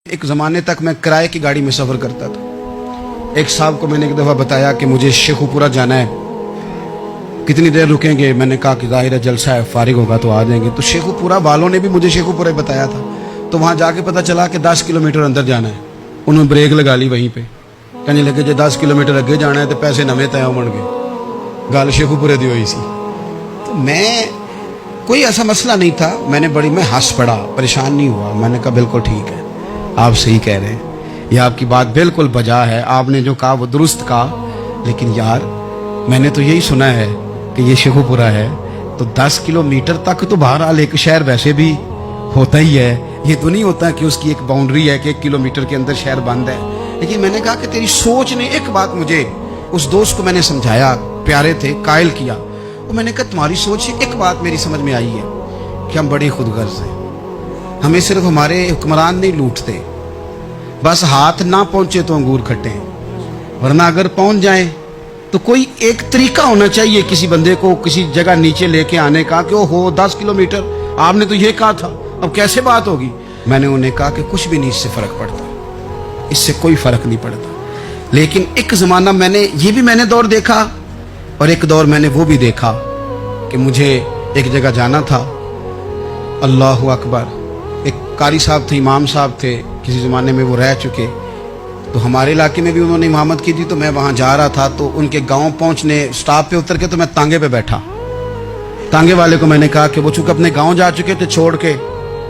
एक ज़माने तक मैं किराए की गाड़ी में सफ़र करता था। एक साहब को मैंने एक दफ़ा बताया कि मुझे शेखुपुरा जाना है, कितनी देर रुकेंगे? मैंने कहा कि ज़ाहिर है जलसा है, फारिग होगा तो आ जाएंगे। तो शेखुपुरा वालों ने भी मुझे शेखुपुरा बताया था। तो वहाँ जाके पता चला कि 10 किलोमीटर अंदर जाना है। उन्होंने ब्रेक लगा ली वहीं पे, कहने लगे जो 10 किलोमीटर अगे जाना है तो पैसे नवे तय होण गए। गल शेखुपुरे दी हुई सी। तो मैं कोई ऐसा मसला नहीं था, मैं हंस पड़ा, परेशान नहीं हुआ। मैंने कहा बिल्कुल ठीक है, आप सही कह रहे हैं, यह आपकी बात बिल्कुल बजा है, आपने जो कहा वो दुरुस्त कहा। लेकिन यार मैंने तो यही सुना है कि ये शेखुपुरा है, तो 10 किलोमीटर तक तो बहरहाल एक शहर वैसे भी होता ही है। ये तो नहीं होता कि उसकी एक बाउंड्री है कि 1 किलोमीटर के अंदर शहर बंद है। लेकिन मैंने कहा कि तेरी सोच ने एक बात मुझे, उस दोस्त को मैंने समझाया, प्यारे थे, कायल किया। और मैंने कहा तुम्हारी सोच से एक बात मेरी समझ में आई है कि हम बड़े खुदगर्ज हैं। हमें सिर्फ हमारे हुक्मरान नहीं लूटते, बस हाथ ना पहुंचे तो अंगूर खट्टे हैं, वरना अगर पहुंच जाए तो कोई एक तरीका होना चाहिए किसी बंदे को किसी जगह नीचे लेके आने का कि हो 10 किलोमीटर आपने तो ये कहा था, अब कैसे बात होगी? मैंने उन्हें कहा कि कुछ भी नहीं इससे फर्क पड़ता, इससे कोई फर्क नहीं पड़ता। लेकिन एक जमाना मैंने दौर देखा, और एक दौर मैंने वो भी देखा कि मुझे एक जगह जाना था। अल्लाह अकबर, एक कारी साहब थे, इमाम साहब थे, किसी ज़माने में वो रह चुके, तो हमारे इलाके में भी उन्होंने इमामत की थी। तो मैं वहाँ जा रहा था, तो उनके गांव पहुँचने स्टॉप पे उतर के तो मैं तांगे पे बैठा। तांगे वाले को मैंने कहा कि वो चूँकि अपने गांव जा चुके थे छोड़ के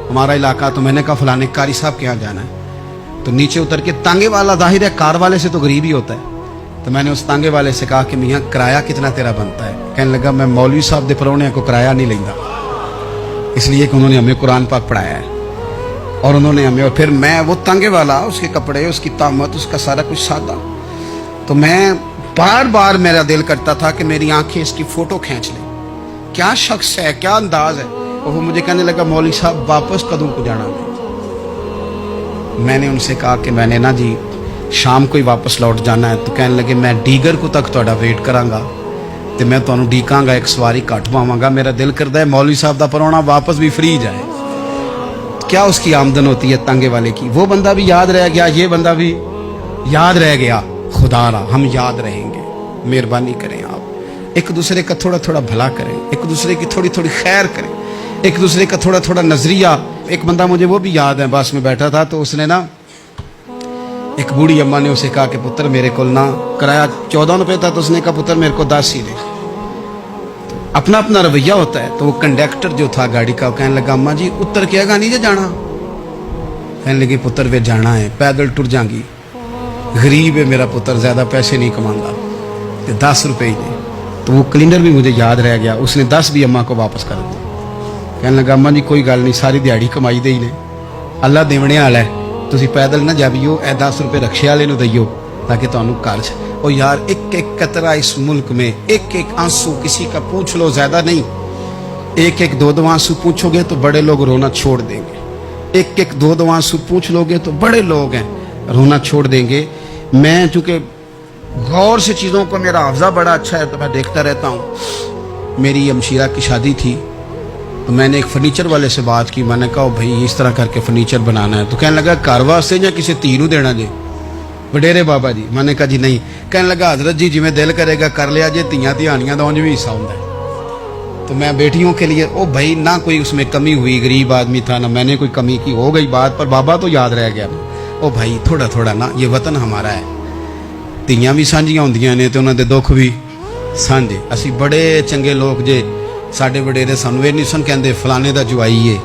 हमारा इलाका, तो मैंने कहा फलाने कारी साहब के यहाँ जाना है। तो नीचे उतर के तांगे वाला, जाहिर है कार वाले से तो गरीब ही होता है, तो मैंने उस तांगे वाले से कहा कि मियाँ किराया कितना तेरा बनता है? कहने लगा मैं मौलवी साहब दे परौने को किराया नहीं लेंदा, इसलिए कि उन्होंने हमें कुरान पाक पढ़ाया है और उन्होंने हमें। और फिर मैं वो तांगे वाला, उसके कपड़े, उसकी तामत, उसका सारा कुछ सादा, तो मैं बार बार मेरा दिल करता था कि मेरी आंखें इसकी फोटो खींच लें। क्या शख्स है, क्या अंदाज है। और वो मुझे कहने लगा मौलवी साहब वापस कदों को जाना है? मैंने उनसे कहा कि मैंने ना जी शाम को ही वापस लौट जाना है। तो कहने लगे मैं डीगर को तक तुहाडा वेट करांगा ते मैं तुहानू डीकांगा, एक सवारी घट पावांगा। मेरा दिल करता है मौलवी साहब दा परौना वापस भी फ्री जाए। क्या उसकी आमदन होती है तांगे वाले की? वो बंदा भी याद रह गया, ये बंदा भी याद रह गया। खुदा रा हम याद रहेंगे। मेहरबानी करें आप, एक दूसरे का थोड़ा थोड़ा भला करें, एक दूसरे की थोड़ी थोड़ी खैर करें, एक दूसरे का थोड़ा थोड़ा नजरिया। एक बंदा मुझे वो भी याद है, बस में बैठा था, तो उसने ना, एक बूढ़ी अम्मा ने उसे कहा कि पुत्र मेरे को ना किराया 14 रुपये था, तो उसने कहा पुत्र मेरे को 10 ही दे। अपना अपना रवैया होता है। तो वो कंडक्टर जो था गाड़ी का, कहने लगा अम्मा जी उतर के आगा नहीं जाना? कहने लगी पुत्र वे जाना है, पैदल टुर जाएंगी, गरीब है मेरा पुत्र, ज्यादा पैसे नहीं कमांगा, तो 10 रुपये ही दे। तो वो क्लीनर भी मुझे याद रह गया, उसने 10 भी अम्मा को वापस कर दिया। कहने लगा अम्मा जी कोई गल नहीं, सारी दिहाड़ी कमाई दे ही ने, अल्लाह देवने वाला है, तुसी पैदल ना जाइयो, ए 10 रुपये रक्शे वाले दियो ताकि तुहानू घर। और यार एक एक कतरा इस मुल्क में, एक एक आंसू किसी का पूछ लो, ज्यादा नहीं, एक एक दो आंसू पूछोगे तो बड़े लोग रोना छोड़ देंगे। एक एक दो आंसू पूछ लोगे तो बड़े लोग हैं रोना छोड़ देंगे। मैं चूंकि गौर से चीज़ों को, मेरा हाफजा बड़ा अच्छा है तो मैं देखता रहता हूँ। मेरी हमशीरा की शादी थी, तो मैंने एक फर्नीचर वाले से बात की। मैंने कहा भाई इस तरह करके फर्नीचर बनाना है। तो कहने लगा घर वास्ते या किसी धी नूं देना जे? वडेरे बाबा जी। मैंने कहा जी नहीं। कहने लगा हजरत जी जिवें दिल करेगा कर लिया जे, धियां धियानियां दा उंज भी हिस्सा होंदा है। तो मैं बेटियों के लिए, ओ भाई ना कोई उसमें कमी हुई, गरीब आदमी था ना मैंने कोई कमी की, हो गई बात, पर बाबा तो याद रह गया। ओ भाई थोड़ा थोड़ा ना, ये वतन हमारा है, धियां भी सांझियां होंदियां ने ते उन्हां दे दुख भी सांझे। असी बड़े चंगे लोग जे, साडे वडेरे सानू ये नहीं सन कहंदे फलाने दा जवाई है,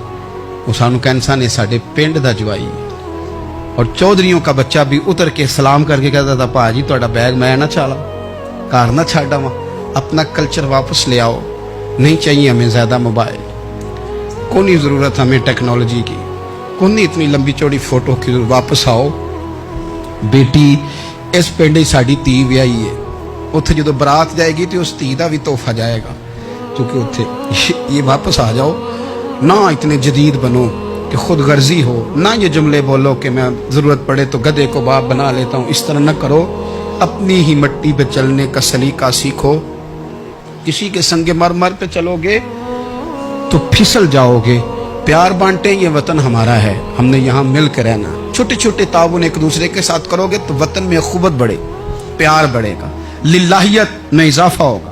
वो सानू कहंदे सन साडे पिंड दा जवाई है। और चौधरियों का बच्चा भी उतर के सलाम करके कहता था भाजी तुहाडा बैग मैं ना चाला, घर ना छाड़ा वहाँ, अपना कल्चर वापस ले आओ, नहीं चाहिए हमें ज़्यादा मोबाइल, कोई ज़रूरत हमें टेक्नोलॉजी की, कोई इतनी लंबी चौड़ी फोटो की, वापस आओ। बेटी इस पिंड ही साड़ी धी व्याही है, उत्थे जो बरात जाएगी तो उस धी का भी तोहफा जाएगा, क्योंकि उत्थे ये वापस आ जाओ ना, इतने जदीद बनो कि खुद गर्जी हो ना, ये जुमले बोलो कि मैं ज़रूरत पड़े तो गधे को बाप बना लेता हूँ, इस तरह न करो। अपनी ही मिट्टी पे चलने का सलीका सीखो। किसी के संगे मर मर पे चलोगे तो फिसल जाओगे। प्यार बांटे, ये वतन हमारा है, हमने यहाँ मिल कर रहना। چھوٹے چھوٹے تعاون ایک دوسرے کے ساتھ کرو گے تو وطن میں اخوت بڑھے، پیار بڑھے گا، للہیت میں اضافہ ہوگا.